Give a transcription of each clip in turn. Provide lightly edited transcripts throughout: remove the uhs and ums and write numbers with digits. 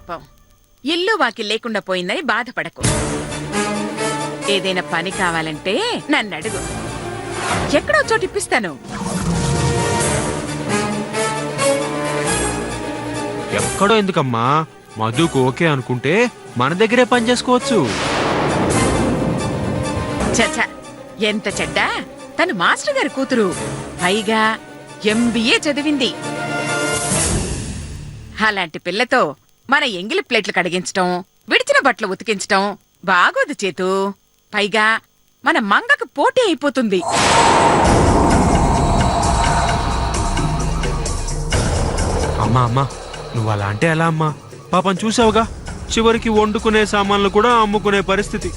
పాపం ఇల్లు వాకి లేకుండా పోయిందని బాధపడకు. ఏదైనా పని కావాలంటే నన్ను అడుగు, ఎక్కడో చోటు ఇప్పిస్తాను. ఎక్కడో ఎందుకమ్మా, మధుకు ఓకే అనుకుంటే మన దగ్గరే పని చేసుకోవచ్చు. చచ్చా, ఎంత చెడ్డా! తను మాస్టర్ గారి కూతురు, పైగా MBA చదివింది. అలాంటి పిల్లతో మన ఎంగిలి ప్లేట్లు కడిగించటం, విడిచిన బట్టలు ఉతికించటం బాగోదు చేతు. పైగా మన మంగకు పోటీ అయిపోతుంది. అమ్మా అమ్మా, నువ్వు అలా అంటే ఎలా అమ్మా? పాపం చూసావుగా, చివరికి వండుకునే సామాన్లు కూడా అమ్ముకునే పరిస్థితి.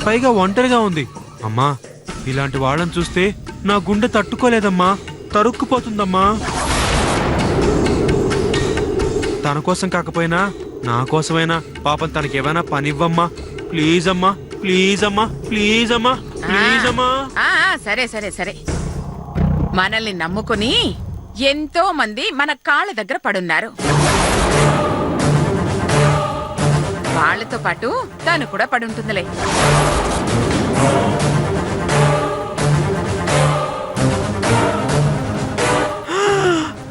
పైగా ఒంటరిగా ఉంది. అమ్మా, ఇలాంటి వాళ్ళని చూస్తే నా గుండె తట్టుకోలేదమ్మా, తరుక్కుపోతుందమ్మా. తన కోసం కాకపోయినా నా కోసమైనా పాపం తనకేమైనా పని ఇవ్వమ్మా. ప్లీజ్ అమ్మా, ప్లీజ్ అమ్మా, ప్లీజ్ అమ్మా, ప్లీజ్ అమ్మా. సరే సరే సరే, మనల్ని నమ్ముకుని ఎంతో మంది మన కాళ్ళ దగ్గర పడున్నారు. వాళ్ళతో పాటు తను కూడా పడుంటుందిలే.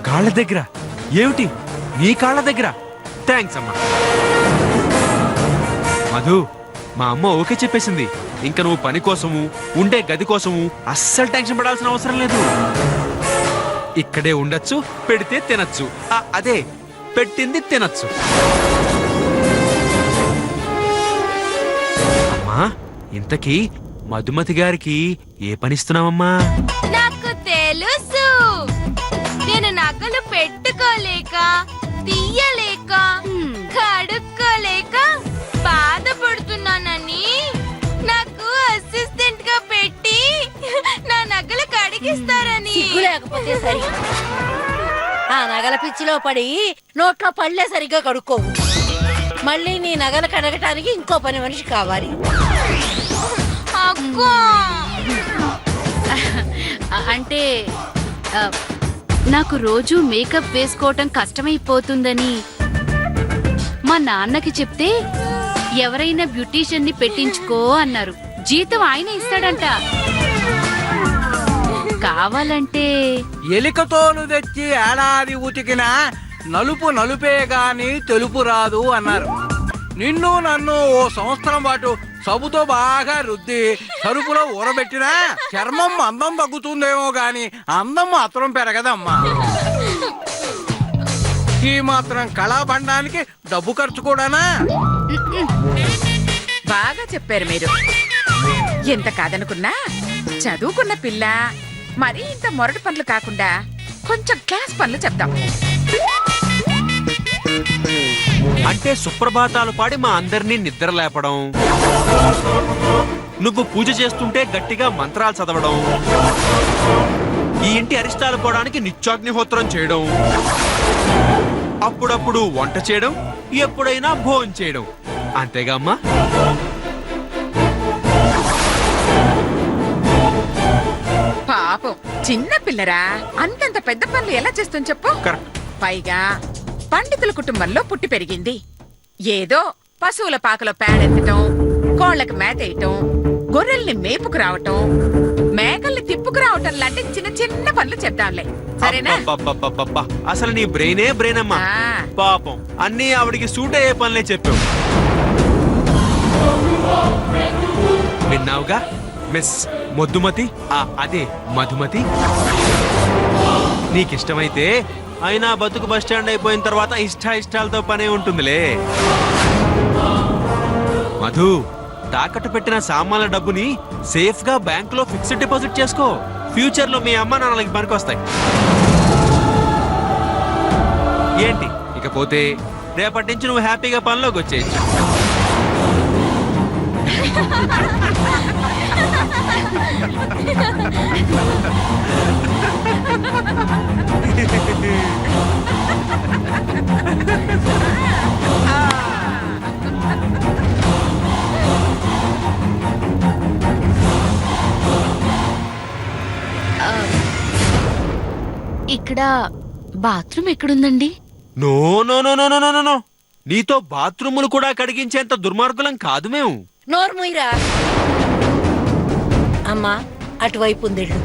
కాళ్ళ దగ్గర ఏమిటి? నీ కాళ్ళ దగ్గర? థ్యాంక్స్ అమ్మా. మధు, మా అమ్మ ఓకే చెప్పేసింది. ఇంకా నువ్వు పని కోసము, ఉండే గది కోసము అస్సలు టెన్షన్ పడాల్సిన అవసరం లేదు. ఇక్కడే ఉండొచ్చు, పెడితే తినచ్చు. అదే, పెట్టింది తినచ్చు. అమ్మా, ఇంతకీ మధుమతి గారికి ఏ పనిస్తున్నావమ్మా? నాకు తెలుసు. నేను నగలు పెట్టుకోలేక, తీయలేక, కడుక్కోలేక బాధపడుతున్నానని నాకు అసిస్టెంట్ గా పెట్టి నా నగలు కడిగిస్తారని. లేకపోతే సరి, ఆ నగల పిచ్చిలో పడి నోట్లో పళ్ళే సరిగ్గా కడుక్కోవు. మళ్ళీ నీ నగలు కడగటానికి ఇంకో పని మనిషి కావాలి. అంటే నాకు రోజు మేకప్ వేసుకోవటం కష్టమైపోతుందని మా నాన్నకి చెప్తే ఎవరైనా బ్యూటీషియన్ ని పెట్టించుకో అన్నారు. జీతం ఆయన ఇస్తాడంట. కావాలంటే ఎలికతోలు తెచ్చి ఏడాది ఉతికిన నలుపు నలుపే గాని తెలుపు రాదు అన్నారు. నిన్ను నన్ను ఓ సంవత్సరం పాటు సబ్బుతో బాగా రుద్ది తలుపులో ఊరబెట్టినా చర్మం అందం తగ్గుతుందేమో గాని అందం మాత్రం పెరగదమ్మా. ఈ మాత్రం కళాబండానికి డబ్బు ఖర్చు కూడానా? బాగా చెప్పారు మీరు. ఎంత కాదనుకున్నా చదువుకున్న పిల్ల మరీ ఇంత మొరటి పనులు కాకుండా కొంచెం క్లాస్ పనులు చెప్తాం. అంటే సుప్రభాతాలు పాడి మా అందరినీ నిద్ర లేపడం, నువ్వు పూజ చేస్తుంటే గట్టిగా మంత్రాలు చదవడం, ఈ ఇంటి అరిష్టాలు పోవడానికి నిత్యాగ్నిహోత్రం చేయడం, అప్పుడప్పుడు వంట చేయడం, ఎప్పుడైనా భోజనం చేయడం. అంతేగా అమ్మా? పాపం చిన్న పిల్లరా, అంతంత పెద్ద పనులు ఎలా చేస్తుంది చెప్పు. పైగా పండితుల కుటుంబంలో పుట్టి పెరిగింది. ఏదో పశువుల పాకలో పేడెత్తటం, కోళ్లకు మేతేయటం, గొర్రెల్ని మేపుకు రావటం, మేకల్ని తిప్పుకు రావటం లాంటి చిన్న చిన్న పనులు చెప్తాంలే, సరేనా? అసలు నీ బ్రెయినే బ్రెయిన్ అమ్మా. పాపం అన్నీ ఆవిడికి సూట్ అయ్యే పనులే చెప్పావు. విన్నావుగా మిస్ మొద్దుమతి, అదే మధుమతి. నీకిష్టమైతే అయినా బతుకు బస్ స్టాండ్ అయిపోయిన తర్వాత ఇష్టాలతో పనే ఉంటుందిలే. మధు, తాకట్టు పెట్టిన సామాన్ల డబ్బుని సేఫ్ గా బ్యాంకులో ఫిక్స్డ్ డిపాజిట్ చేసుకో. ఫ్యూచర్ లో మీ అమ్మ నాన్నలకి పనికొస్తాయి. ఏంటి, ఇకపోతే రేపటి నుంచి నువ్వు హ్యాపీగా పనిలోకి వచ్చేయచ్చు. ఇక్కడ బాత్రూమ్ ఎక్కడుందండి? No no no no no no no నీతో బాత్రూములు కూడా కడిగించేంత దుర్మార్గులం కాదు మేము. నోర్ముయిరా అమ్మా, అటువైపు ఉందిళ్ళు.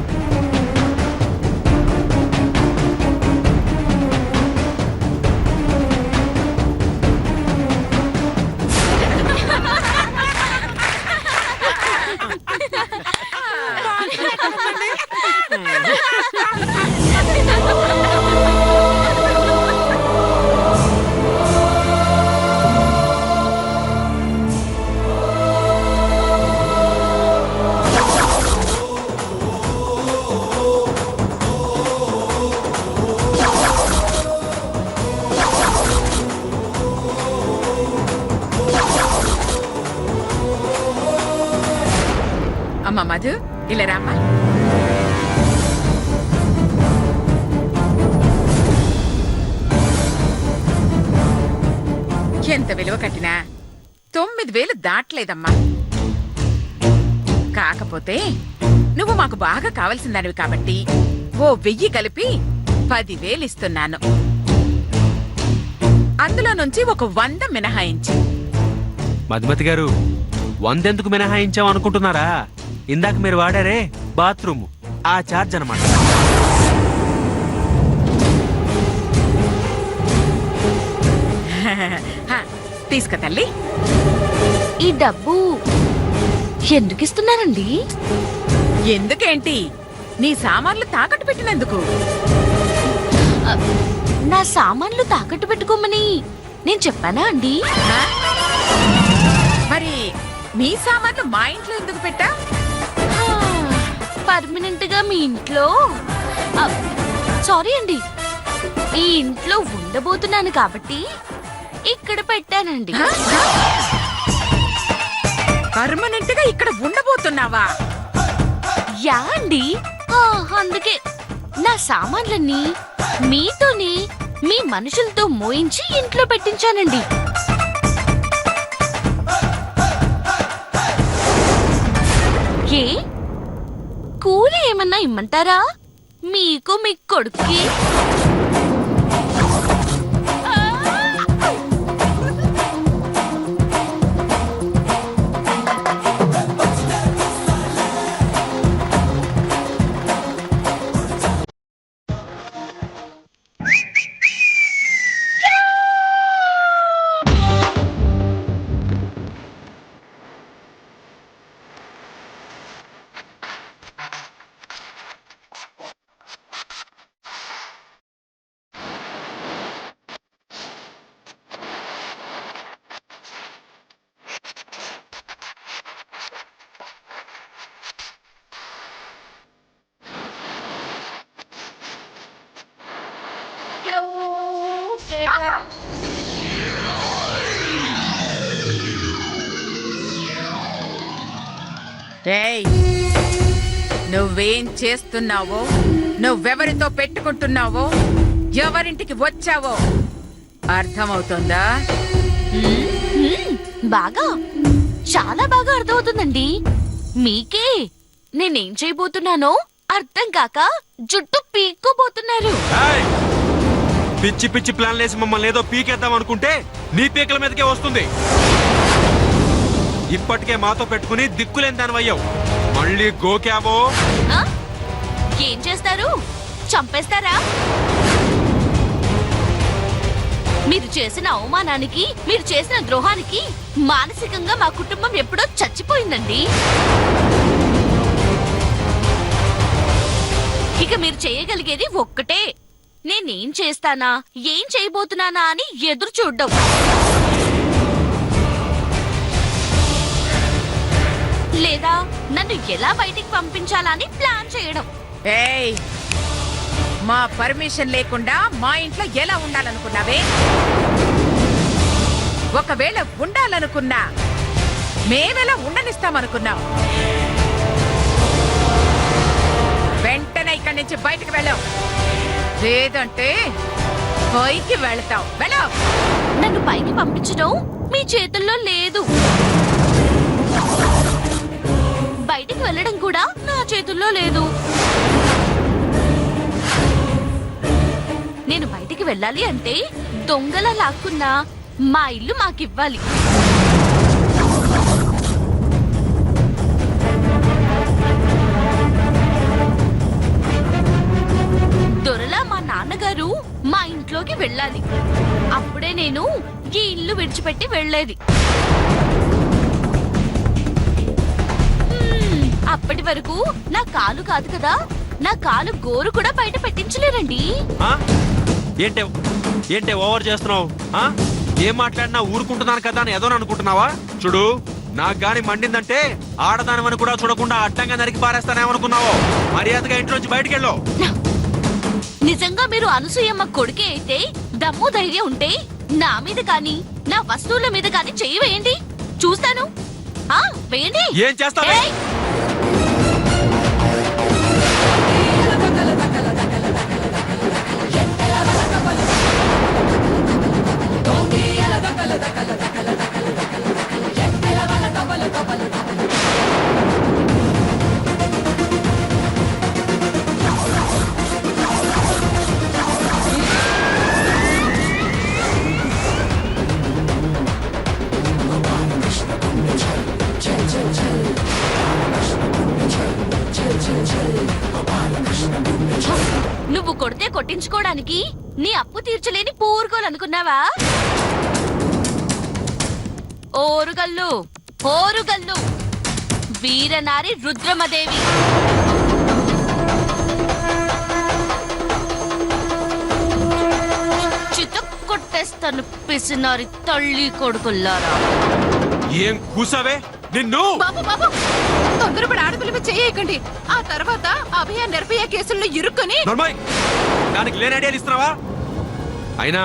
అమ్మ మధు, ఇలా రామ్మా. ఎంత విలువ కట్టినా 9,000 దాటలేదమ్మా. కాకపోతే నువ్వు మాకు బాగా కావలసిందానివి కాబట్టి ఓ 1000 కలిపి 10,000 ఇస్తున్నాను. అందులో నుంచి ఒక 100 మినహాయించి. మధుమతి గారు, 100 ఎందుకు మినహాయించాం అనుకుంటున్నారా? ఇందాక మీరు వాడారే బాత్రూమ్, ఆ చార్జ్ అన్నమాట. తీసుక తల్లి. ఈ డబ్బు ఎందుకు ఇస్తున్నారండి? ఎందుకేంటి, నీ సామాన్లు తాకట్టు పెట్టినందుకు. నా సామాన్లు తాకట్టు పెట్టుకోమని నేను చెప్పానా అండి? ఆ? మరి మీ సామాన్లు మా ఇంట్లో ఎందుకు పెట్టా? పర్మనెంట్ గా మీ ఇంట్లో, సారీ అండి, ఈ ఇంట్లో ఉండబోతున్నాను కాబట్టి ఇక్కడ పెట్టానండి. పర్మనెంట్ గా ఇక్కడ ఉండబోతున్నావా? యా అండి. అందుకే నా సామాన్లన్నీ మీతోనే, మీ మనుషులతో మోయించి ఇంట్లో పెట్టించానండి. ఏ కూలి ఏమన్నా ఇమ్మంటారా మీకు, మీ కొడుక్కి? రేయ్, నువ్వేం చేస్తున్నావో, నువ్వెవరితో పెట్టుకుంటున్నావో, ఎవరింటికి వచ్చావో అర్థమవుతుందా? బాగా, చాలా బాగా అర్థమవుతుందండి. మీకే నేనేం చేయబోతున్నానో అర్థం కాక జుట్టు పీక్కోబోతున్నారు. ఏయ్! పిచ్చి పిచ్చి ప్లాన్ లేసి మమ్మల్ని ఏదో పీకేద్దాం అనుకుంటే నీ పీకల మీదకే వస్తుంది. ఇప్పటికే మాతో పెట్టుకుని దిక్కులేని దానివయ్యావు. మళ్ళీ గోకావో ఆ? ఏం చేస్తారు? చంపేస్తారా? మీరు చేసిన అవమానానికి, మీరు చేసిన ద్రోహానికి మానసికంగా మా కుటుంబం ఎప్పుడో చచ్చిపోయిందండి. ఇక మీరు చేయగలిగేది ఒక్కటే, నేనేం చేస్తానా, ఏం చేయబోతున్నానా అని ఎదురు చూడ్డం. లేదా నన్ను ఎలా బయటికి పంపించాలని ప్లాన్ చేయడం. ఏయ్, మా పర్మిషన్ లేకుండా మా ఇంట్లో ఎలా ఉండాలనుకున్నావే? ఒకవేళ ఉండాలనుకున్నా మేమెలా ఉండనిస్తామనుకున్నాం? వెంటనే ఇక్కడి నుంచి బయటకు వెళ్ళావు, లేదంటే పైకి వెళ్తావు. వెళ్ళావు. నన్ను పైకి పంపించడం మీ చేతుల్లో లేదు. బయటికి వెళ్ళడం కూడా నా చేతుల్లో లేదు. నేను బయటికి వెళ్ళాలి అంటే దొంగలా లాక్కున్నా మా ఇల్లు మాకివ్వాలి. దొరలా మా నాన్నగారు మా ఇంట్లోకి వెళ్ళాలి. అప్పుడే నేను ఈ ఇల్లు విడిచిపెట్టి వెళ్ళేది. అప్పటి వరకు నా కాలు కాదు కదా, నా కాలు గోరు కూడా బయట పెట్టించలేరండి. ఆ? ఏంటే ఓవర్ చేస్తున్నావు? ఏం మాట్లాడినా ఊరుకుంటున్నాను కదా అని ఏదో అనుకుంటున్నావా? చూడు, నాకు గాని మండిందంటే ఆడదానివని కూడా చూడకుండా అడ్డంగా నరికి పారేస్తానేమనుకున్నావో. మర్యాదగా ఇంట్లోంచి బయటికెళ్ళు. నిజంగా మీరు అనసూయమ్మ కొడుకే అయితే దమ్ము ధైర్యం ఉంటే నా మీద కానీ నా వస్తువుల మీద కానీ చెయ్యి వేయండి, చూస్తాను. వేయండి. ఏం చేస్తావే? ఏయ్! నువ్వు కొడితే కొట్టించుకోవడానికి నీ అప్పు తీర్చలేని పూరుకోలనుకున్నావా? ఓరుగల్లు ఓరుగల్లు వీరనారి రుద్రమదేవి. చితక్కొట్టేస్తాను పిసినారి తల్లి కొడుకుల్లారా. ఏం కూసావే నిన్ను? బాబు బాబు, తొందరపడి ఆడపిల్లవి చేయకండి. ఆ తర్వాత అభయ నిర్భయ కేసుల్లో ఇరుక్కుని దానికి లేని ఐడియాలు ఇస్తున్నావా? అయినా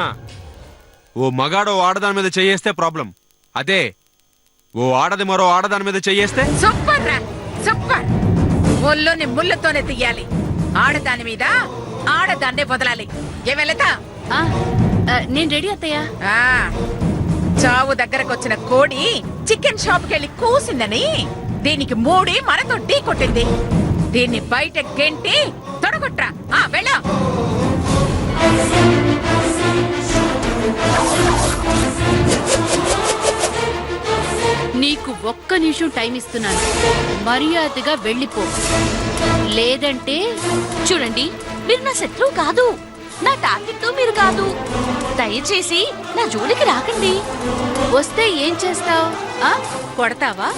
ఓ మగాడో ఆడదాని మీద చెయ్యేస్తే ప్రాబ్లం. అదే ఓ ఆడది మరో ఆడదాని మీద చెయ్యేస్తే సూపర్ రా, సూపర్. ఒళ్ళోని ముళ్ళతోనే తీయాలి. ఆడదాని మీద ఆడదాన్నే వదలాలి. ఏమెళ్తా? నేను రెడీ అత్తయ్య. చావు దగ్గరకొచ్చిన కోడి చికెన్ షాప్ కెళ్ళి కూసిందని దీనికి మూడి మనతో ఢీ కొట్టింది. దీన్ని బయట గెంటి తొడగొట్రా. వెళ్ళా. నీకు ఒక్క నిమిషం టైం ఇస్తున్నాను, మర్యాదగా వెళ్ళిపో. లేదంటే చూడండి, మీరు నా శత్రువు కాదు, నా టార్గెట్ మీరు కాదు. దయచేసి నా జోలికి రాకండి. వస్తే ఏం చేస్తావు? కొడతావా?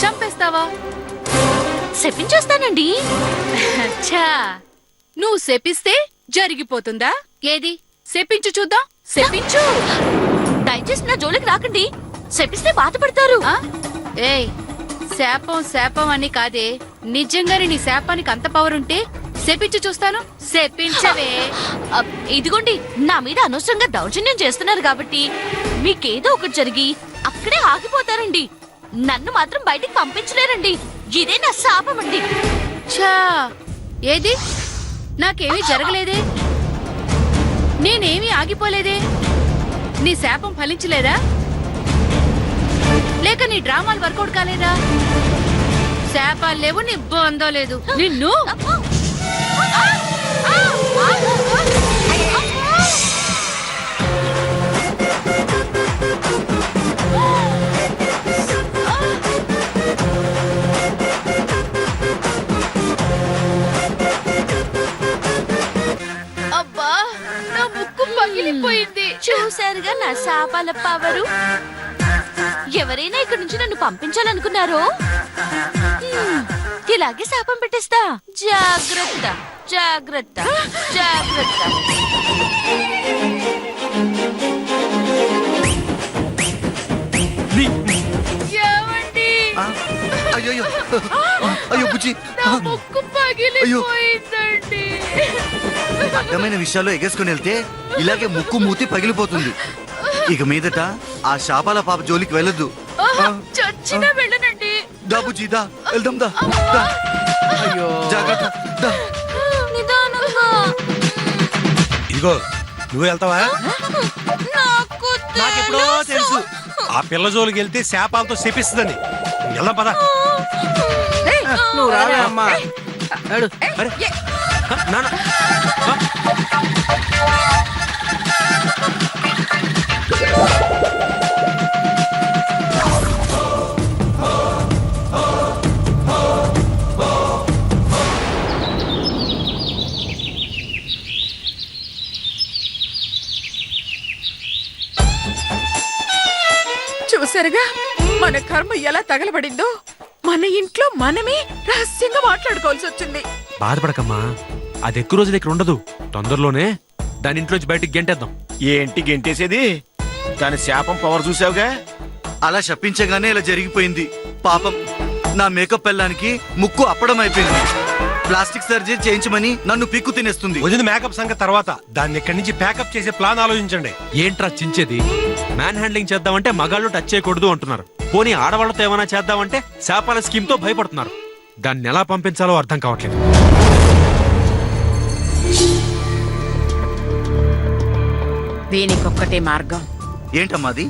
చంపేస్తావా? శపించేస్తానండి. ఛా, నువ్వు శపిస్తే జరిగిపోతుందా? ఏది శపించు చూద్దాం. శపించు. దయచేసి నా జోలికి రాకండి, శపిస్తే బాధపడతారు. ఏయ్, శాపం శాపం అని కాదే, నిజంగానే నీ శాపానికి అంత పవర్ ఉంటే శపించు చూస్తాను. శపించవే. ఇదిగోండి, నా మీద అనవసరంగా దౌర్జన్యం చేస్తున్నారు కాబట్టి మీకేదో ఒకటి జరిగి అక్కడే ఆగిపోతారండి. నన్ను మాత్రం బయటికి పంపించలేరండి. ఇదే నా శాపం అండి. ఛా, ఏది? నాకేమీ జరగలేదే, నేనేమీ ఆగిపోలేదే. నీ శాపం ఫలించలేదా? లేక నీ డ్రామాలు వర్కౌట్ కాలేదా? శాపాలు లేవు, నీ బంధం లేదు. నిన్ను అబ్బా, నా ముక్కు పగిలిపోయింది. చూసారుగా నా శాపాల పవరు. ఎవరైనా ఇక్కడి నుంచి నన్ను పంపించాలనుకున్నారో ఇలాగే శాపం పెట్టేస్తా. జాగ్రత్త జాగ్రత్త జాగ్రత్త. ఏమండి? అయ్యో అయ్యో బుజ్జి, నా ముక్కు పగిలిపోయిందండి. అడ్డమైన విషయాల్లో ఎగేసుకుని వెళ్తే ఇలాగే ముక్కు మూతి పగిలిపోతుంది. ఇక మీదట ఆ శాపాల పాప జోలికి వెళ్ళొద్దు. చచ్చినా వెళ్ళనండి. దా బుజ్జి, దా వెళ్దాం, దా దా. అయ్యో, జాగ్రత్త, దా. నిదానంగా. ఇదిగో, నువ్వు వెళ్తావా? నాకెప్పుడో తెలుసు ఆ పిల్ల జోలికి వెళ్తే శాపాలతో శపిస్తుందని. వెళ్దాం పద. నువ్వు రావే అమ్మా. అరే, నాన్న. చూసారుగా మన కర్మ ఎలా తగలబడిందో. మన ఇంట్లో మనమే రహస్యంగా మాట్లాడుకోవాల్సి వచ్చింది. బాధపడకమ్మా, అది ఎక్కువ రోజులు ఇక్కడ ఉండదు. తొందరలోనే దాని ఇంట్లోంచి బయటికి గెంటేద్దాం. ఏంటి గెంటేసేది? దాని శాపం పవర్ చూసావుగా. అలా శపించగానే ఇలా జరిగిపోయింది. పాపం నా మేకప్ పెళ్ళానికి ముక్కు అప్పడం అయిపోయింది. ప్లాస్టిక్ సర్జరీ చేయించమని నన్ను పీక్కు తినేస్తుంది. వదిన మేకప్ సంగతి తర్వాత, దాన్ని ఇక్కడి నుంచి ప్యాకప్ చేసే ప్లాన్ ఆలోచించండి. ఏంట్రా చించేది? మ్యాన్ హ్యాండ్లింగ్ చేద్దామంటే మగాళ్ళు టచ్ చేయకూడదు అంటున్నారు. పోనీ ఆడవాళ్లతో ఏమైనా చేద్దామంటే శాపాల స్కీమ్ తో భయపడుతున్నారు. దాన్ని ఎలా పంపించాలో అర్థం కావట్లేదు. దీనికొక్కటే మార్గం. ఏంటమ్మాది?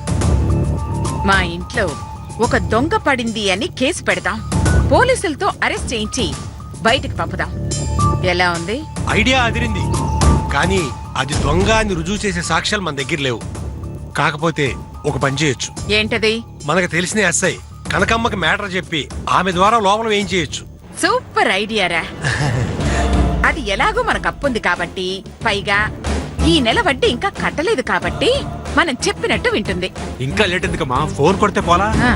మా ఇంట్లో ఒక దొంగ పడింది అని కేసు పెడదాం. పోలీసులతో అరెస్ట్ చేయించి బయటికి పంపుదాం. ఎలా ఉంది? ఐడియా అదిరింది, కానీ అది దొంగ అని రుజువు చేసే సాక్ష్యాలు మన దగ్గర లేవు. కాకపోతే ఒక పని చేయొచ్చు. ఏంటది? మనకు తెలిసిన ఎస్ఐ కనకమ్మకి మ్యాటర్ చెప్పి ఆమె ద్వారా లోపల ఏం చేయొచ్చు. సూపర్ ఐడియారా. అది ఎలాగో మనకు అప్పుంది కాబట్టి, పైగా ఈ నెల వడ్డీ ఇంకా కట్టలేదు కాబట్టి మనం చెప్పినట్టు వింటుంది. ఇంకా లేట్ ఎందుకమ్మా? ఫోన్ కొడితే పోలా? ఆ.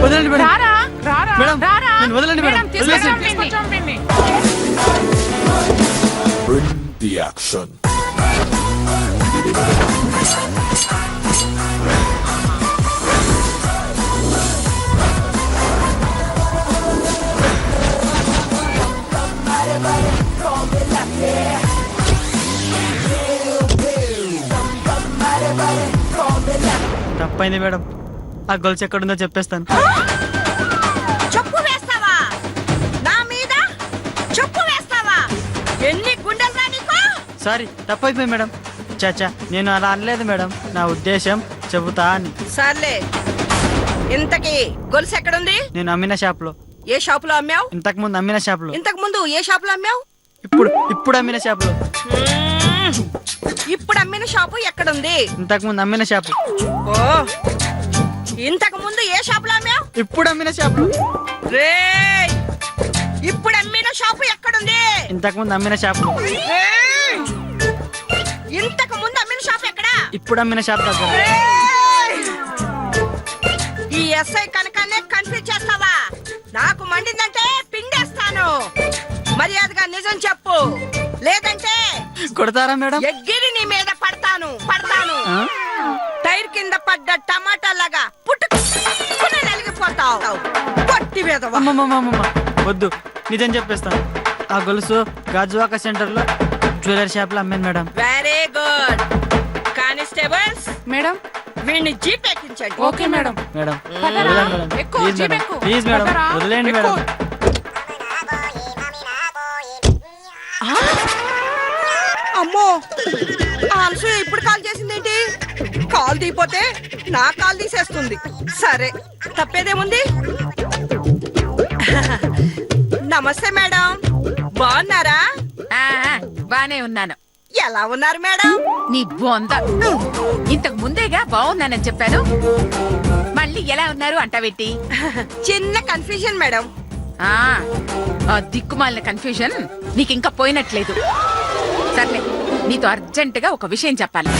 వదలండి మేడం. రారా, రారా, మేడం, రారా. నేను వదలండి మేడం. మేడం, తీసుకొచ్చాం వీణ్ణి. Bring the action. తప్పైంది మేడం, ఆ గొలుసు ఎక్కడుందో చెప్పేస్తాను. చెప్పు వేస్తావా? నా మీద చెప్పు వేస్తావా? ఎన్ని గుండెలు నీకు? సారీ, తప్పైపోయింది మేడం. చాచా, నేను అలా అనలేదు మేడం. నా ఉద్దేశం చెబుతా అని. సర్లే, ఇంతకీ గొలుసు ఎక్కడుంది? నేను అమ్మిన షాప్ లో. ఏ షాప్ లో అమ్మావు? ఇంతకు ముందు అమ్మిన షాప్ లో. ఇంతకు ముందు ఏ షాప్ లో అమ్మావు? ఇప్పుడు అమ్మిన షాప్ లో. ఇప్పుడు అమ్మిన షాపు ఎక్కడుంది? ఇంతకు ముందు అమ్మిన షాప్. ఓ, ఇంతకు ముందు ఏ షాప్ లో అమ్మావు? ఇప్పుడు అమ్మిన షాప్ లో. రేయ్, ఇప్పుడు అమ్మిన షాపు ఎక్కడుంది? ఇంతకు ముందు అమ్మిన షాప్ లో. రేయ్, ఇంతకు ముందు అమ్మిన షాప్ ఎక్కడా? ఇప్పుడు అమ్మిన షాప్ దగ్గర. రేయ్, ఈ ఎస్ఐ కనకానే కన్ఫ్యూజ్ చేస్తావా? నాకు మండిందంటే పిండేస్తాను. మర్యాదగా నిజం చెప్పు, లేదంటే కొడతారా మేడం? ఎగ్గిరి నీ మీద పడతాను. ఆ? టైర్ కింద పడ్డ టమాటా లాగా పుట్టుకుని నలిగిపోతావు. పొట్టి మీద అమ్మమ్మమ్మమ్మ, వద్దు, నిజం చెప్పేస్తాను. ఆ గొలుసు గాజువాక సెంటర్ లో జ్యువెలరీ షాప్ లో అమ్మాను madam. Very good. Constables madam. వీడిని జీప్ ఎక్కించండి. Okay madam. మేడం, పదరా, వదలండి మేడం. ఎక్కు, ప్లీజ్ జీప్ మేడం, ఎక్కు. ప్లీజ్ మేడం, పదరా, వదిలేండి ఎక్కు. మేడం. అమ్మో, ఆ అనసూయ ఇప్పుడు కాల్ చేసిందేంటి? కాల్ తీపోతే నా కాల్ తీసేస్తుంది. సరే, తప్పేదేముంది. నమస్తే మేడం, బాగున్నారా? ఆ, బానే ఉన్నాను. ఎలా ఉన్నారు మేడం? నీ బొంద. ఇంతకు ముందేగా బాగున్నానని చెప్పాను. మళ్ళీ ఎలా ఉన్నారు అంటావేట్టి? చిన్న కన్ఫ్యూజన్ మేడం. ఆ దిక్కుమాలిన కన్ఫ్యూజన్ నీకింకా పోయినట్లేదు. సర్లే, నీతో అర్జెంటుగా ఒక విషయం చెప్పాలి.